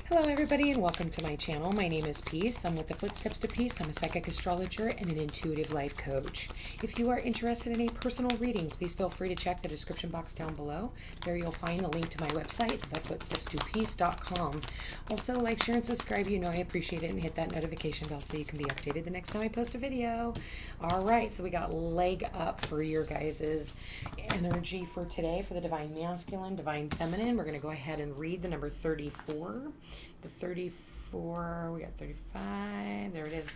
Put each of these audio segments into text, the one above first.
Hello everybody and welcome to my channel. My name is Peace. I'm with the Footsteps to Peace. I'm a psychic astrologer and an intuitive life coach. If you are interested in a personal reading, please feel free to check the description box down below. There you'll find the link to my website, thefootstepstopeace.com. Also, like, share, and subscribe. You know I appreciate it, and hit that notification bell so you can be updated the next time I post a video. All right, so we got leg up for your guys' energy for today for the Divine Masculine, Divine Feminine. We're going to go ahead and read the number 34. The 34, we got 35, there it is.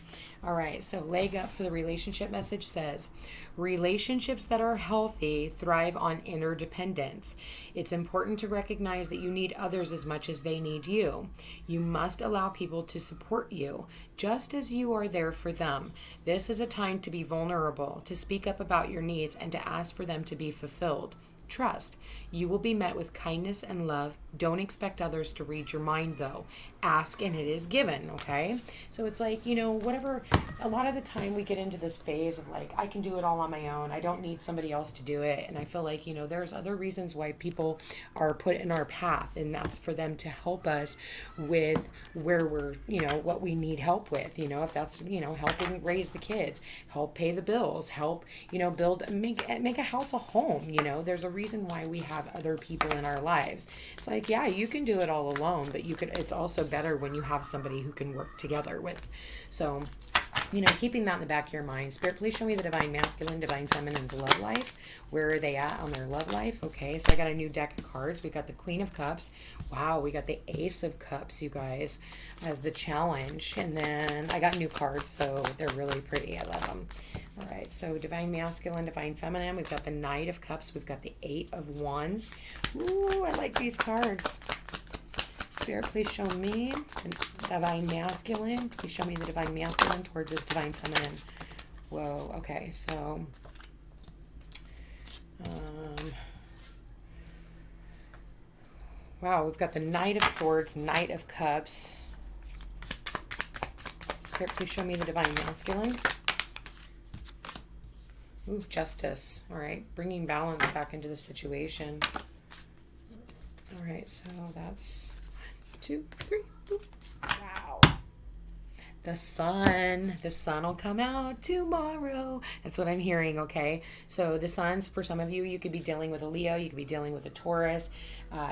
All right, so leg up for the relationship message says, relationships that are healthy thrive on interdependence. It's important to recognize that you need others as much as they need you. You must allow people to support you, just as you are there for them. This is a time to be vulnerable, to speak up about your needs, and to ask for them to be fulfilled. Trust. You will be met with kindness and love. Don't expect others to read your mind, though. Ask and it is given, okay? So it's like, whatever, a lot of the time we get into this phase of like, I can do it all on my own. I don't need somebody else to do it. And I feel like, there's other reasons why people are put in our path, and that's for them to help us with where we're, what we need help with, if that's, helping raise the kids, help pay the bills, help, make a house a home, there's a reason why we have other people in our lives. It's like, yeah, you can do it all alone, but it's also better when you have somebody who can work together with. So, keeping that in the back of your mind. Spirit, please show me the Divine Masculine, Divine Feminine's love life. Where are they at on their love life? Okay, so I got a new deck of cards. We got the Queen of Cups. Wow, we got the Ace of Cups, you guys, as the challenge. And then I got new cards, so they're really pretty. I love them. All right, so Divine Masculine, Divine Feminine. We've got the Knight of Cups. We've got the Eight of Wands. Ooh, I like these cards. Spirit, please show me the Divine Masculine. Please show me the Divine Masculine towards this Divine Feminine. Whoa, okay, so wow, we've got the Knight of Swords, Knight of Cups. Spirit, please show me the Divine Masculine. Ooh, Justice. All right, bringing balance back into the situation. All right, so that's 1, 2, 3. Ooh. Wow. The sun will come out tomorrow. That's what I'm hearing, okay? So the suns, for some of you, you could be dealing with a Leo. You could be dealing with a Taurus.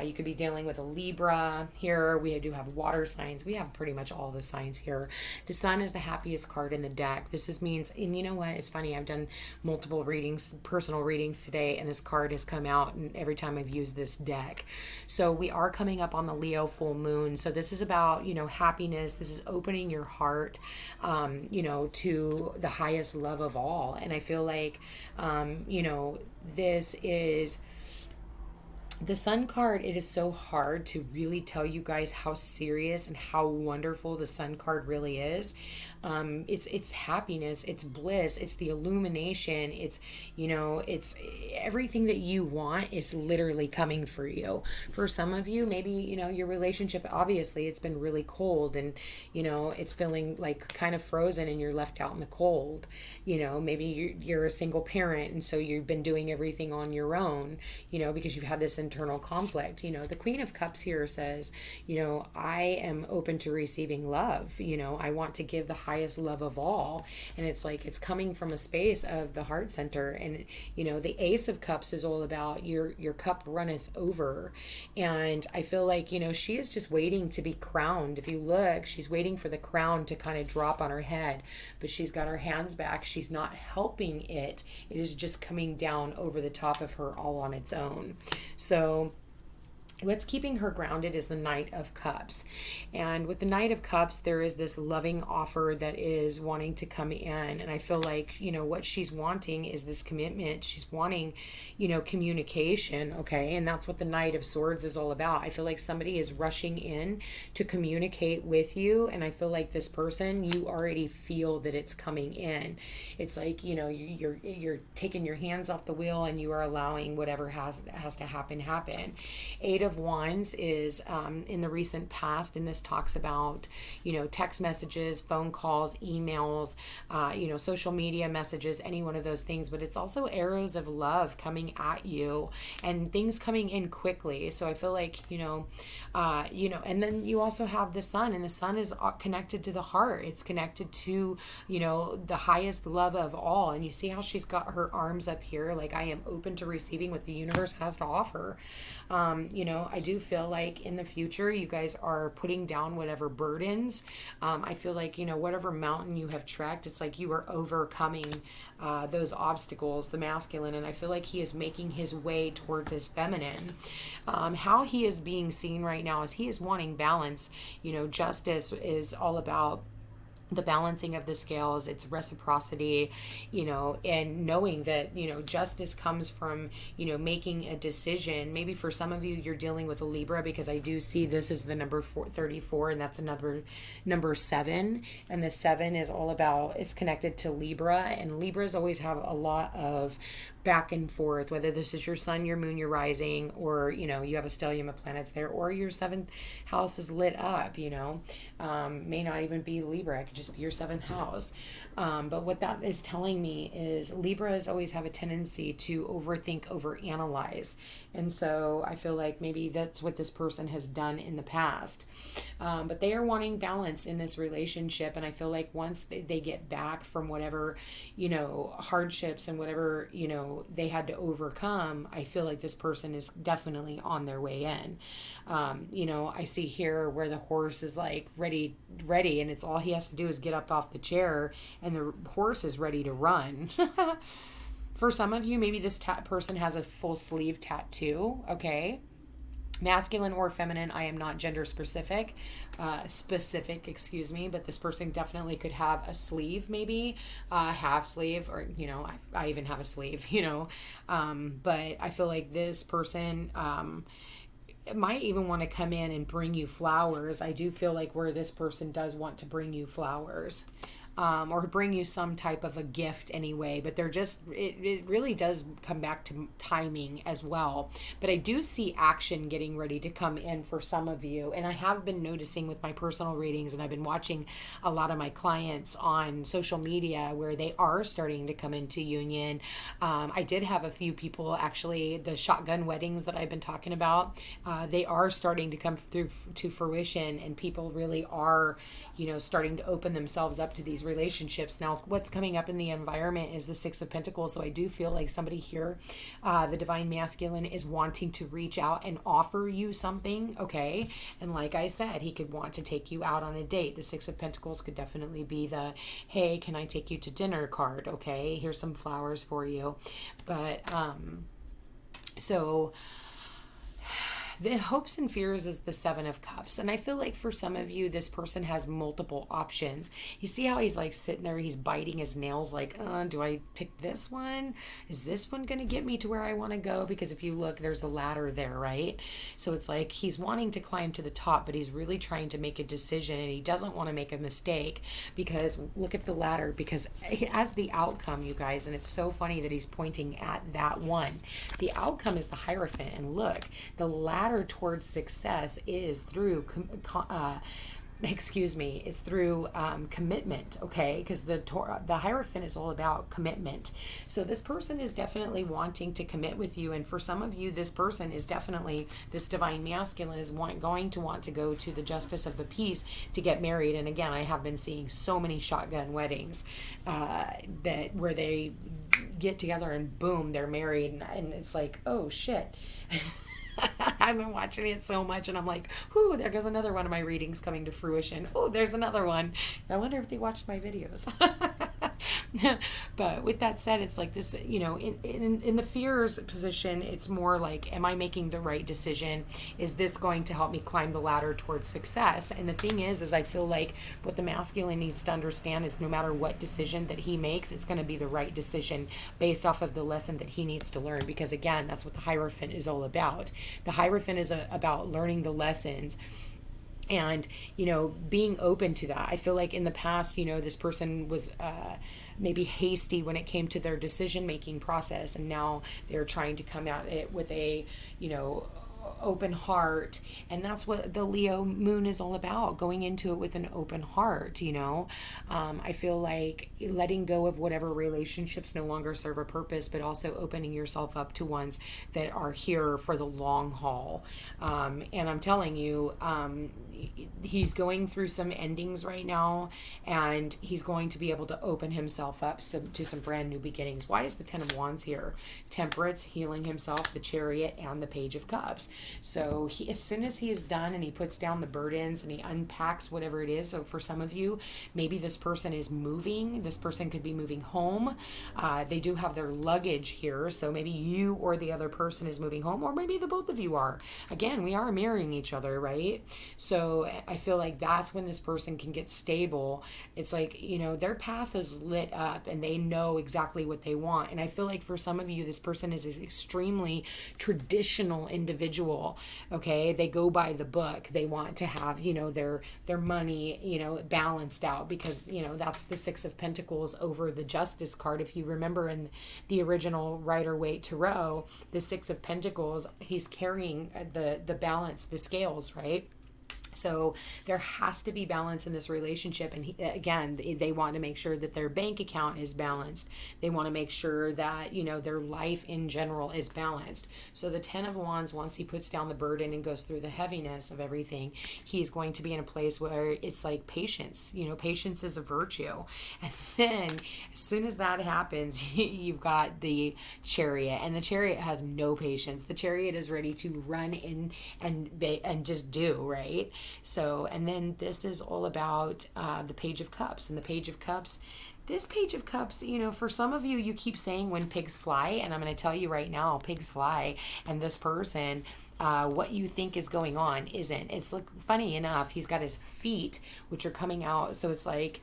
You could be dealing with a Libra. Here we do have water signs. We have pretty much all the signs here. The sun is the happiest card in the deck. This means, and you know what? It's funny. I've done multiple readings, personal readings today, and this card has come out and every time I've used this deck. So we are coming up on the Leo full moon. So this is about, happiness. This is opening your heart, to the highest love of all. And I feel like, this is the Sun card. It is so hard to really tell you guys how serious and how wonderful the Sun card really is. It's happiness, it's bliss, it's the illumination, it's everything that you want is literally coming for you. For some of you, maybe, your relationship, obviously it's been really cold and, it's feeling like kind of frozen and you're left out in the cold. Maybe you're a single parent and so you've been doing everything on your own, because you've had this internal conflict. The Queen of Cups here says, I am open to receiving love. I want to give the highest love of all, and it's like it's coming from a space of the heart center. And the Ace of Cups is all about your cup runneth over, and I feel like she is just waiting to be crowned. If you look, she's waiting for the crown to kind of drop on her head, but she's got her hands back. She's not helping it is just coming down over the top of her all on its own. So what's keeping her grounded is the Knight of Cups. And with the Knight of Cups, there is this loving offer that is wanting to come in. And I feel like, what she's wanting is this commitment. She's wanting, communication, okay? And that's what the Knight of Swords is all about. I feel like somebody is rushing in to communicate with you. And I feel like this person, you already feel that it's coming in. It's like, you're taking your hands off the wheel and you are allowing whatever has to happen. Eight of of Wands is in the recent past, and this talks about, text messages, phone calls, emails, social media messages, any one of those things. But it's also arrows of love coming at you and things coming in quickly. So I feel like, and then you also have the sun, and the sun is connected to the heart. It's connected to, the highest love of all. And you see how she's got her arms up here, like, I am open to receiving what the universe has to offer. I do feel like in the future, you guys are putting down whatever burdens. I feel like, whatever mountain you have trekked, it's like you are overcoming those obstacles, the masculine. And I feel like he is making his way towards his feminine. How he is being seen right now is he is wanting balance. Justice is all about the balancing of the scales. It's reciprocity, and knowing that, justice comes from, making a decision. Maybe for some of you, you're dealing with a Libra, because I do see this is the number 34, and that's another number 7. And the 7 is all about, it's connected to Libra, and Libras always have a lot of back and forth, whether this is your sun, your moon, your rising, or, you have a stellium of planets there, or your 7th house is lit up, may not even be Libra. It could just be your 7th house. But what that is telling me is Libras always have a tendency to overthink, overanalyze. And so I feel like maybe that's what this person has done in the past. But they are wanting balance in this relationship. And I feel like once they get back from whatever, hardships and whatever, they had to overcome, I feel like this person is definitely on their way in. I see here where the horse is like ready, and it's all he has to do is get up off the chair, and the horse is ready to run. For some of you, maybe this person has a full sleeve tattoo, okay? Masculine or feminine, I am not gender specific, but this person definitely could have a sleeve, maybe half sleeve, or, I even have a sleeve, but I feel like this person, might even want to come in and bring you flowers. I do feel like where this person does want to bring you flowers. Or bring you some type of a gift anyway, but it really does come back to timing as well. But I do see action getting ready to come in for some of you, and I have been noticing with my personal readings, and I've been watching a lot of my clients on social media where they are starting to come into union. I did have a few people, actually, the shotgun weddings that I've been talking about, they are starting to come through to fruition, and people really are, starting to open themselves up to these relationships. Now, what's coming up in the environment is the 6 of Pentacles. So I do feel like somebody here, the divine masculine, is wanting to reach out and offer you something, okay? And like I said, he could want to take you out on a date. The 6 of Pentacles could definitely be the, hey, can I take you to dinner card? Okay, here's some flowers for you. But, so the hopes and fears is the 7 of Cups. And I feel like for some of you, this person has multiple options. You see how he's like sitting there, he's biting his nails like, do I pick this one? Is this one going to get me to where I want to go? Because if you look, there's a ladder there, right? So it's like he's wanting to climb to the top, but he's really trying to make a decision, and he doesn't want to make a mistake, because look at the ladder, because as the outcome, you guys, and it's so funny that he's pointing at that one. The outcome is the Hierophant, and look, the ladder towards success is through it's through commitment, okay? Because the Hierophant is all about commitment. So this person is definitely wanting to commit with you, and for some of you, this person is definitely, this divine masculine is going to want to go to the justice of the peace to get married. And again, I have been seeing so many shotgun weddings that where they get together and boom, they're married, and it's like, oh shit. I've been watching it so much, and I'm like, whoo, there goes another one of my readings coming to fruition. Oh, there's another one. I wonder if they watched my videos. But with that said, it's like this, in the fears position, it's more like, am I making the right decision? Is this going to help me climb the ladder towards success? And the thing is I feel like what the masculine needs to understand is no matter what decision that he makes, it's going to be the right decision based off of the lesson that he needs to learn. Because again, that's what the Hierophant is all about. The Hierophant is about learning the lessons and, being open to that. I feel like in the past, this person was maybe hasty when it came to their decision-making process, and now they're trying to come at it with a, open heart. And that's what the Leo moon is all about, going into it with an open heart, you know. I feel like letting go of whatever relationships no longer serve a purpose, but also opening yourself up to ones that are here for the long haul. And I'm telling you, he's going through some endings right now, and he's going to be able to open himself up to some brand new beginnings. Why is the Ten of Wands here? Temperance, healing himself, the Chariot, and the Page of Cups. So as soon as he is done and he puts down the burdens and he unpacks whatever it is. So for some of you, maybe this person is moving. This person could be moving home. They do have their luggage here. So maybe you or the other person is moving home, or maybe the both of you are. Again, we are mirroring each other, right? So I feel like that's when this person can get stable. It's like, you know, their path is lit up and they know exactly what they want. And I feel like for some of you, this person is an extremely traditional individual. Okay, they go by the book. They want to have, you know, their money, you know, balanced out, because, you know, that's the Six of Pentacles over the Justice card. If you remember in the original Rider-Waite Tarot, the Six of Pentacles, he's carrying the balance, the scales, right? So there has to be balance in this relationship. And again, they want to make sure that their bank account is balanced. They want to make sure that, you know, their life in general is balanced. So the Ten of Wands, once he puts down the burden and goes through the heaviness of everything, he's going to be in a place where it's like patience. You know, patience is a virtue. And then as soon as that happens, you've got the Chariot, and the Chariot has no patience. The Chariot is ready to run in and just do, right? So, and then this is all about the Page of Cups. And the Page of Cups, this Page of Cups, you know, for some of you, you keep saying when pigs fly, and I'm going to tell you right now, pigs fly. And this person, what you think is going on isn't. It's like, funny enough, he's got his feet, which are coming out. So it's like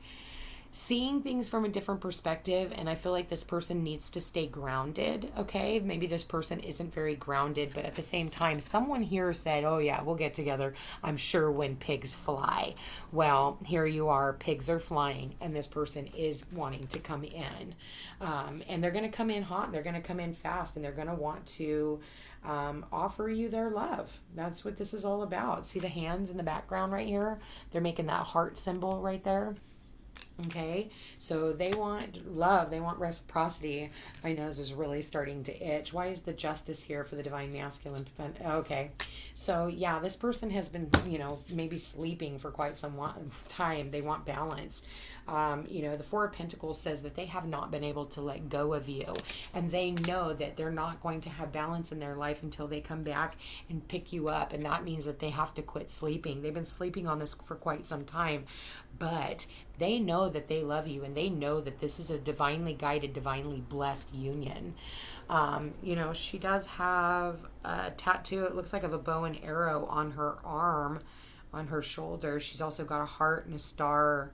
seeing things from a different perspective. And I feel like this person needs to stay grounded. Okay, maybe this person isn't very grounded, but at the same time, someone here said, oh yeah, we'll get together, I'm sure, when pigs fly. Well, here you are, pigs are flying, and this person is wanting to come in, and they're going to come in hot, they're going to come in fast, and they're going to want to offer you their love. That's what this is all about. See the hands in the background right here? They're making that heart symbol right there. Okay, so they want love, they want reciprocity. My nose is really starting to itch. Why is the Justice here for the Divine Masculine? Okay, so yeah, this person has been, you know, maybe sleeping for quite some time. They want balance. You know, the Four of Pentacles says that they have not been able to let go of you, and they know that they're not going to have balance in their life until they come back and pick you up, and that means that they have to quit sleeping. They've been sleeping on this for quite some time, but they know that they love you, and they know that this is a divinely guided, divinely blessed union. You know, she does have a tattoo, it looks like, of a bow and arrow on her arm, on her shoulder. She's also got a heart and a star.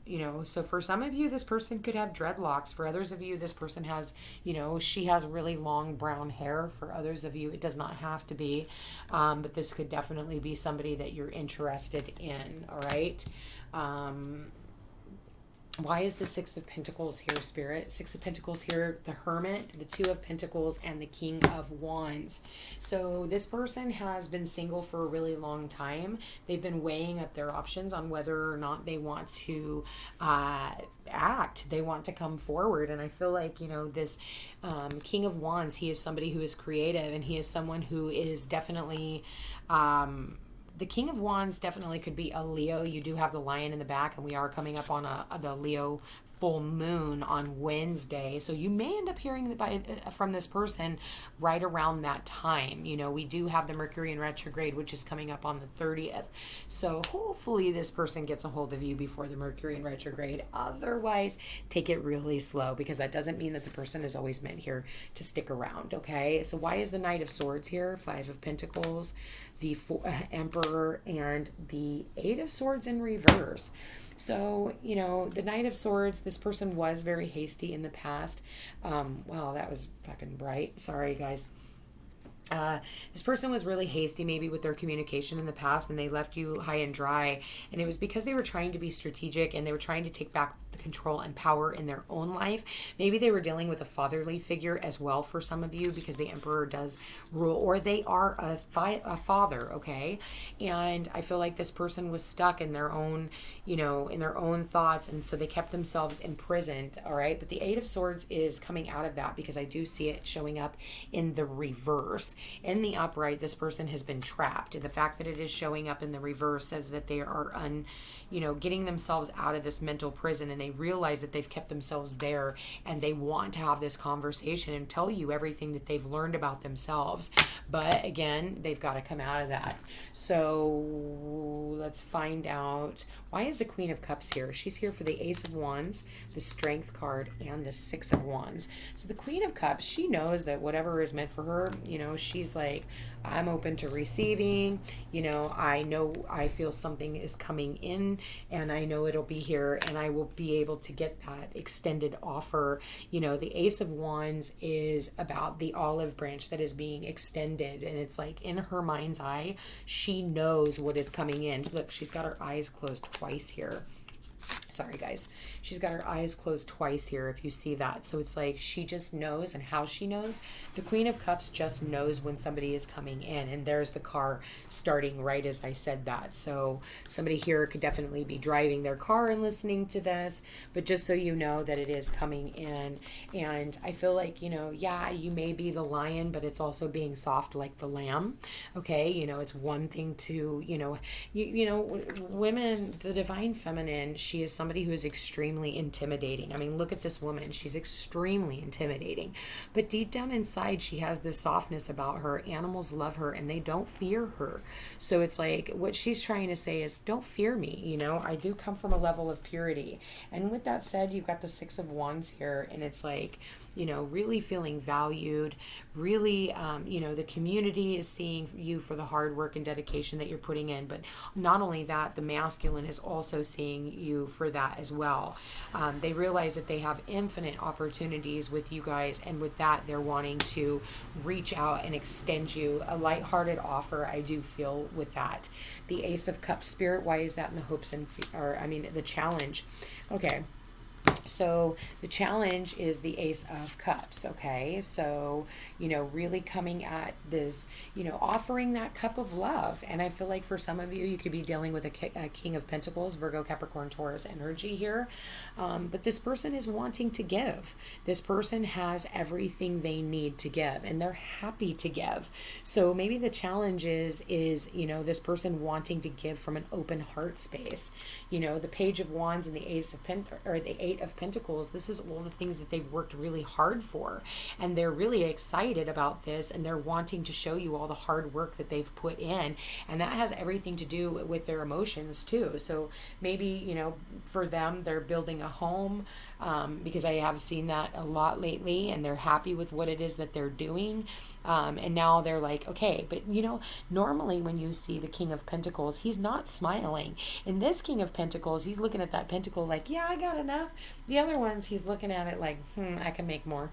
You know, so for some of you, this person could have dreadlocks. For others of you, this person has, you know, she has really long brown hair. For others of you, it does not have to be, but this could definitely be somebody that you're interested in. All right. Why is the Six of Pentacles here, Spirit? Six of Pentacles here, the Hermit, the Two of Pentacles, and the King of Wands. So this person has been single for a really long time. They've been weighing up their options on whether or not they want to act. They want to come forward. And I feel like, you know, this King of Wands, he is somebody who is creative, and he is someone who is definitely... the King of Wands definitely could be a Leo. You do have the lion in the back, and we are coming up on the Leo full moon on Wednesday. So you may end up hearing from this person right around that time. You know, we do have the Mercury in retrograde, which is coming up on the 30th. So hopefully this person gets a hold of you before the Mercury in retrograde. Otherwise, take it really slow, because that doesn't mean that the person is always meant here to stick around. Okay, so why is the Knight of Swords here? Five of Pentacles, the Emperor, and the Eight of Swords in reverse. So, you know, the Knight of Swords, this person was very hasty in the past. Wow, that was fucking bright. Sorry, guys. This person was really hasty maybe with their communication in the past, and they left you high and dry, and it was because they were trying to be strategic and they were trying to take back the control and power in their own life. Maybe they were dealing with a fatherly figure as well for some of you, because the emperor does rule, or they are a father, okay? And I feel like this person was stuck in their own, in their own thoughts, and so they kept themselves imprisoned, all right? But the Eight of Swords is coming out of that, because I do see it showing up in the reverse. In the upright, this person has been trapped. And the fact that it is showing up in the reverse says that they are getting themselves out of this mental prison, and they realize that they've kept themselves there, and they want to have this conversation and tell you everything that they've learned about themselves. But again, they've got to come out of that. So let's find out, why is the Queen of Cups here? She's here for the Ace of Wands, the Strength card, and the Six of Wands. So the Queen of Cups, she knows that whatever is meant for her, she's like, I'm open to receiving. I know, I feel something is coming in, and I know it'll be here, and I will be able to get that extended offer. The Ace of Wands is about the olive branch that is being extended, and it's like in her mind's eye, she knows what is coming in. Look, she's got her eyes closed twice here. Sorry, guys. She's got her eyes closed twice here, if you see that. So it's like she just knows, and how she knows. The Queen of Cups just knows when somebody is coming in, and there's the car starting right as I said that. So somebody here could definitely be driving their car and listening to this, but just so you know that it is coming in. And I feel like, yeah, you may be the lion, but it's also being soft like the lamb. Okay, it's one thing to, women, the divine feminine, she is somebody who is extremely intimidating. I mean, look at this woman. She's extremely intimidating. But deep down inside, she has this softness about her. Animals love her, and they don't fear her. So it's like, what she's trying to say is, don't fear me. I do come from a level of purity. And with that said, you've got the Six of Wands here, and it's like, really feeling valued, really, the community is seeing you for the hard work and dedication that you're putting in. But not only that, the masculine is also seeing you for that as well. They realize that they have infinite opportunities with you guys, and with that, they're wanting to reach out and extend you a lighthearted offer. I do feel with that. The Ace of Cups, Spirit, why is that in the hopes and, the challenge? Okay. So the challenge is the Ace of Cups, okay? So, really coming at this, offering that cup of love. And I feel like for some of you, you could be dealing with a King of Pentacles, Virgo, Capricorn, Taurus energy here. But this person is wanting to give. This person has everything they need to give, and they're happy to give. So maybe the challenge is this person wanting to give from an open heart space. The Page of Wands and the the Eight of Pentacles, this is all the things that they've worked really hard for, and they're really excited about this, and they're wanting to show you all the hard work that they've put in, and that has everything to do with their emotions too. So maybe for them, they're building a home, because I have seen that a lot lately, and they're happy with what it is that they're doing. And now they're like, okay, but normally when you see the King of Pentacles, he's not smiling. In this King of Pentacles, he's looking at that pentacle like, yeah, I got enough. The other ones, he's looking at it like, I can make more.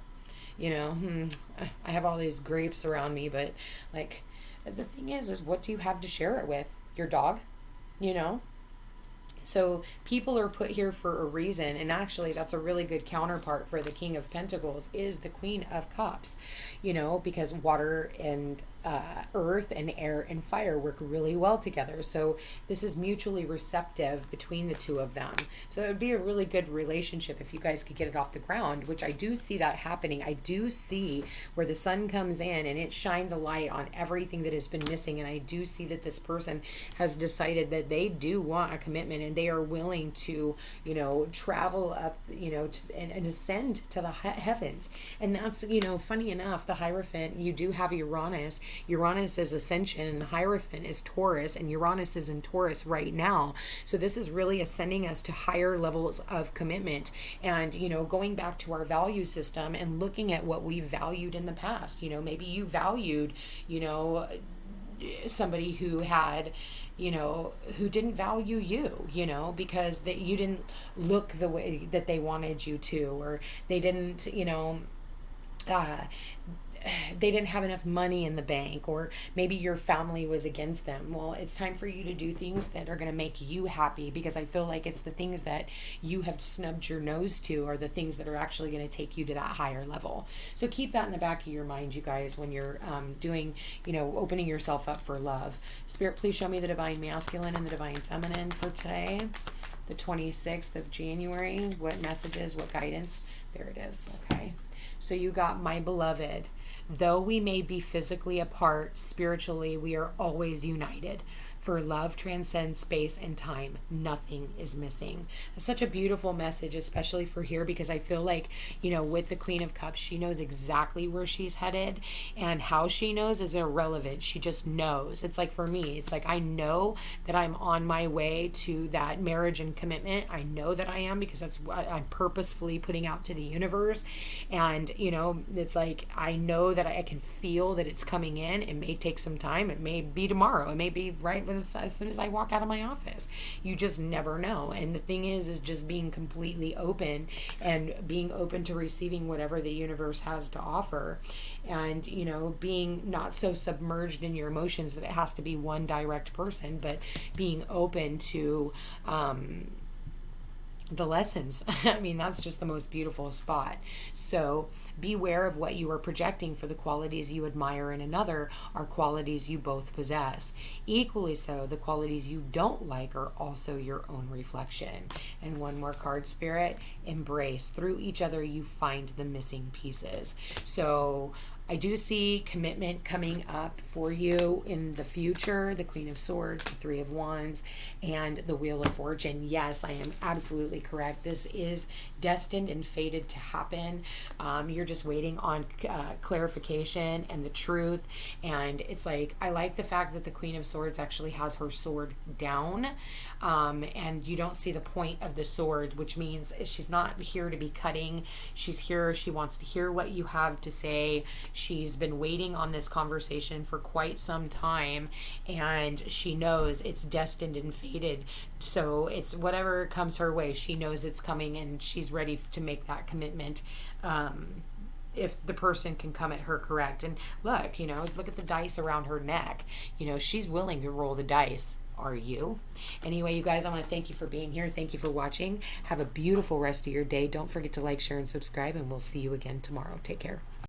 I have all these grapes around me, but like, the thing is what do you have to share it with? Your dog? So people are put here for a reason, and actually that's a really good counterpart for the King of Pentacles is the Queen of Cups, because water and earth and air and fire work really well together. So this is mutually receptive between the two of them. So it would be a really good relationship if you guys could get it off the ground, which I do see that happening. I do see where the sun comes in and it shines a light on everything that has been missing. And I do see that this person has decided that they do want a commitment, and they are willing to, travel up, and ascend to the heavens. And that's, funny enough, the Hierophant, you do have Uranus. Uranus is ascension, and the Hierophant is Taurus, and Uranus is in Taurus right now. So this is really ascending us to higher levels of commitment, and going back to our value system and looking at what we valued in the past. Maybe you valued somebody who had who didn't value you, because that you didn't look the way that they wanted you to, or they didn't they didn't have enough money in the bank, or maybe your family was against them. Well, it's time for you to do things that are going to make you happy, because I feel like it's the things that you have snubbed your nose to are the things that are actually going to take you to that higher level. So keep that in the back of your mind, you guys, when you're doing, opening yourself up for love. Spirit, please show me the divine masculine and the divine feminine for today, the 26th of January. What messages, what guidance? There it is. Okay. So you got, my beloved, though we may be physically apart, spiritually, we are always united. For love transcends space and time. Nothing is missing. It's such a beautiful message, especially for here, because I feel like, with the Queen of Cups, she knows exactly where she's headed, and how she knows is irrelevant. She just knows. It's like, for me, it's like, I know that I'm on my way to that marriage and commitment. I know that I am, because that's what I'm purposefully putting out to the universe. And, it's like, I know that I can feel that it's coming in. It may take some time. It may be tomorrow. It may be right as soon as I walk out of my office. You just never know. And the thing is just being completely open, and being open to receiving whatever the universe has to offer, and being not so submerged in your emotions that it has to be one direct person, but being open to the lessons. I mean, that's just the most beautiful spot. So beware of what you are projecting, for the qualities you admire in another are qualities you both possess. Equally so, the qualities you don't like are also your own reflection. And one more card, Spirit, embrace. Through each other, you find the missing pieces. So I do see commitment coming up for you in the future. The Queen of Swords, the Three of Wands, and the Wheel of Fortune. Yes, I am absolutely correct. This is destined and fated to happen. You're just waiting on clarification and the truth. And it's like, I like the fact that the Queen of Swords actually has her sword down. And you don't see the point of the sword, which means she's not here to be cutting. She's here. She wants to hear what you have to say. She's been waiting on this conversation for quite some time, and she knows it's destined and fated. So it's whatever comes her way, she knows it's coming, and she's ready to make that commitment. If the person can come at her correct. And look, look at the dice around her neck. She's willing to roll the dice. Are you? Anyway, you guys, I want to thank you for being here. Thank you for watching. Have a beautiful rest of your day. Don't forget to like, share, and subscribe, and we'll see you again tomorrow. Take care.